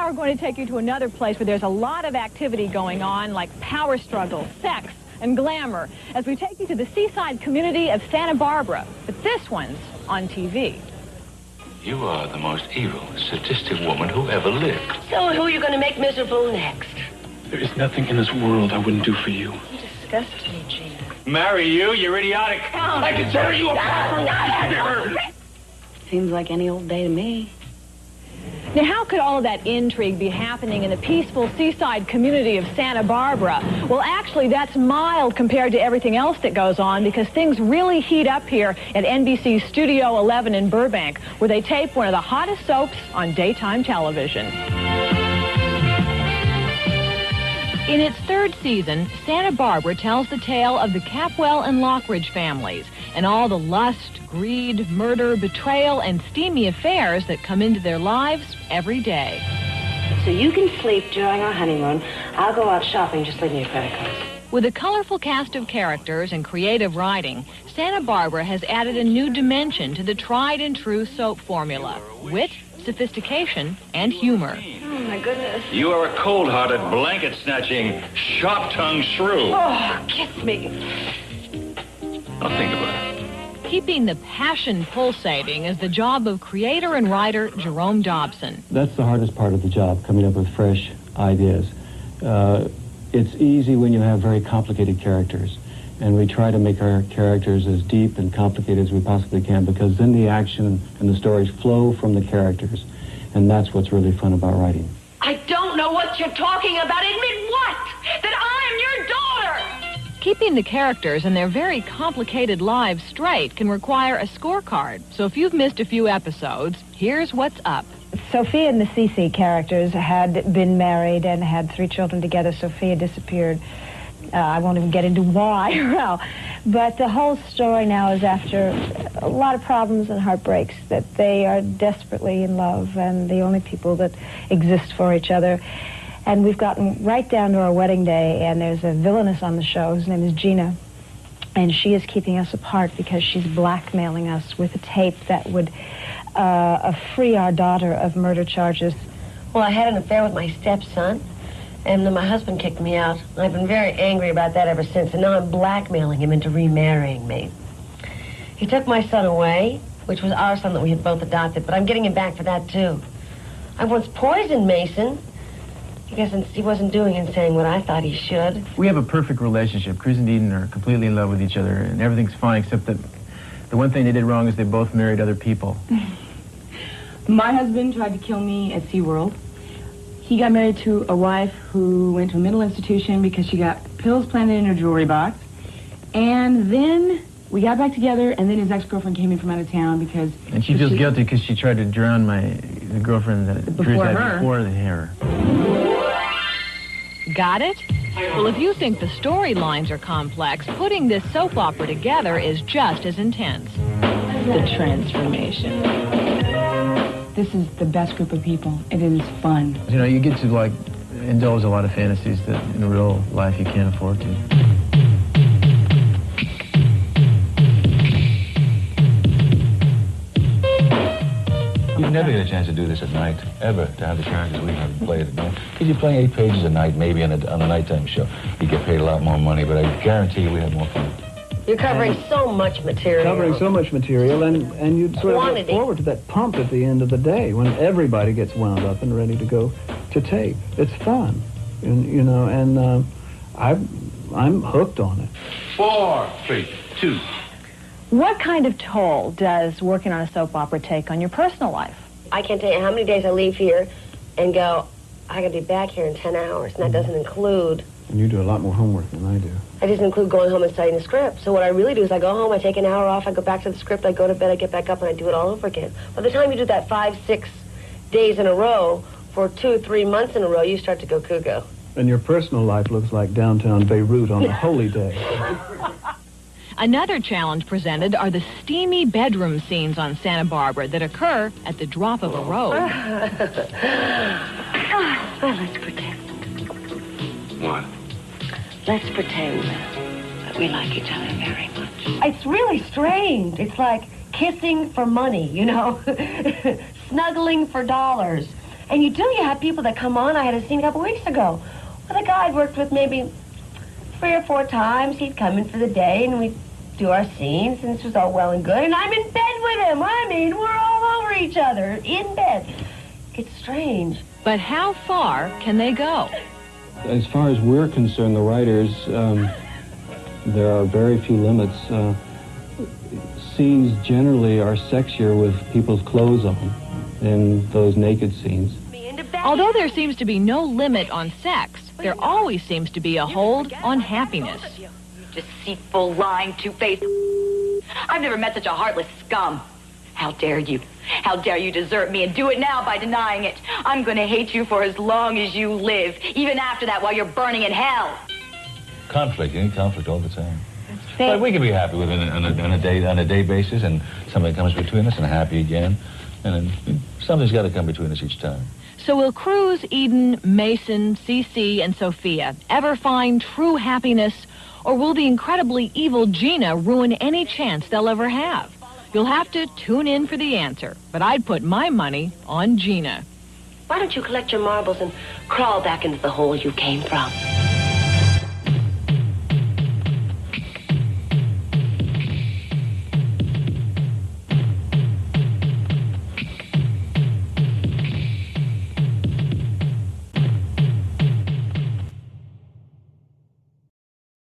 we're going to take you to another place where there's a lot of activity going on, like power struggle, sex, and glamour, as we take you to the seaside community of Santa Barbara. But this one's on TV. You are the most evil, sadistic woman who ever lived. So who are you going to make miserable next? There is nothing in this world I wouldn't do for you. You disgust me, Gina. Marry you, you idiotic. I can tear you apart. Seems like any old day to me. Now, how could all of that intrigue be happening in the peaceful seaside community of Santa Barbara? Well, actually, that's mild compared to everything else that goes on, because things really heat up here at NBC's Studio 11 in Burbank, where they tape one of the hottest soaps on daytime television. In its third season, Santa Barbara tells the tale of the Capwell and Lockridge families and all the lust, greed, murder, betrayal, and steamy affairs that come into their lives every day. So you can sleep during our honeymoon. I'll go out shopping. Just leave me your credit cards. With a colorful cast of characters and creative writing, Santa Barbara has added a new dimension to the tried-and-true soap formula: wit, sophistication, and humor. Oh, my goodness. You are a cold-hearted, blanket-snatching, sharp-tongued shrew. Oh, kiss me. I'll think about it. Keeping the passion pulsating is the job of creator and writer Jerome Dobson. That's the hardest part of the job, coming up with fresh ideas. It's easy when you have very complicated characters, and we try to make our characters as deep and complicated as we possibly can, because then the action and the stories flow from the characters, and that's what's really fun about writing. I don't know what you're talking about. Admit what? That I'm your daughter! Keeping the characters and their very complicated lives straight can require a scorecard. So if you've missed a few episodes, here's what's up. Sophia and the Cece characters had been married and had 3 children together. Sophia disappeared. I won't even get into why or how. But the whole story now is after a lot of problems and heartbreaks, that they are desperately in love and the only people that exist for each other. And we've gotten right down to our wedding day, and there's a villainess on the show. His name is Gina. And she is keeping us apart because she's blackmailing us with a tape that would free our daughter of murder charges. Well, I had an affair with my stepson, and then my husband kicked me out. I've been very angry about that ever since, and now I'm blackmailing him into remarrying me. He took my son away, which was our son that we had both adopted, but I'm getting him back for that, too. I once poisoned Mason. I guess since he wasn't doing and saying what I thought he should. We have a perfect relationship. Cruz and Eden are completely in love with each other, and everything's fine, except that the one thing they did wrong is they both married other people. My husband tried to kill me at SeaWorld. He got married to a wife who went to a mental institution because she got pills planted in her jewelry box. And then we got back together, and then his ex-girlfriend came in from out of town because... And she feels guilty because she tried to drown the girlfriend that Cruz had before her. Got it? Well, if you think the storylines are complex, putting this soap opera together is just as intense. The transformation. This is the best group of people. It is fun. You know, you get to, like, indulge a lot of fantasies that in real life you can't afford to. You never get a chance to do this at night, ever, to have the characters we have play at night. Because you're playing 8 pages a night, maybe on a nighttime show. You get paid a lot more money, but I guarantee you we have more fun. You're covering so much material. Covering so much material, and you sort of look forward to that pump at the end of the day when everybody gets wound up and ready to go to tape. It's fun, and, you know, and I'm hooked on it. 4, 3, 2. What kind of toll does working on a soap opera take on your personal life? I can't tell you how many days I leave here and go, I gotta be back here in 10 hours, and that doesn't include... And you do a lot more homework than I do. It doesn't include going home and studying the script. So what I really do is I go home, I take an hour off, I go back to the script, I go to bed, I get back up, and I do it all over again. By the time you do that 5, 6 days in a row, for 2, 3 months in a row, you start to go cuckoo. And your personal life looks like downtown Beirut on a holy day. Another challenge presented are the steamy bedroom scenes on Santa Barbara that occur at the drop of a robe. Well, let's pretend. What? Let's pretend that we like each other very much. It's really strange. It's like kissing for money, you know? Snuggling for dollars. And you have people that come on. I had a scene a couple weeks ago with a guy I'd worked with maybe 3 or 4 times. He'd come in for the day, and we'd do our scenes, and this was all well and good, and I'm in bed with him. I mean, we're all over each other, in bed. It's strange. But how far can they go? As far as we're concerned, the writers, there are very few limits. Scenes generally are sexier with people's clothes on than those naked scenes. Although there seems to be no limit on sex, there always seems to be a hold on happiness. Deceitful, lying, two-faced. I've never met such a heartless scum. How dare you? How dare you desert me and do it now by denying it? I'm going to hate you for as long as you live, even after that while you're burning in hell. Conflict, you need conflict all the time. But we can be happy with it on a day basis, and something comes between us, and happy again, and then something's got to come between us each time. So will Cruz, Eden, Mason, CC, and Sophia ever find true happiness, or will the incredibly evil Gina ruin any chance they'll ever have? You'll have to tune in for the answer, but I'd put my money on Gina. Why don't you collect your marbles and crawl back into the hole you came from?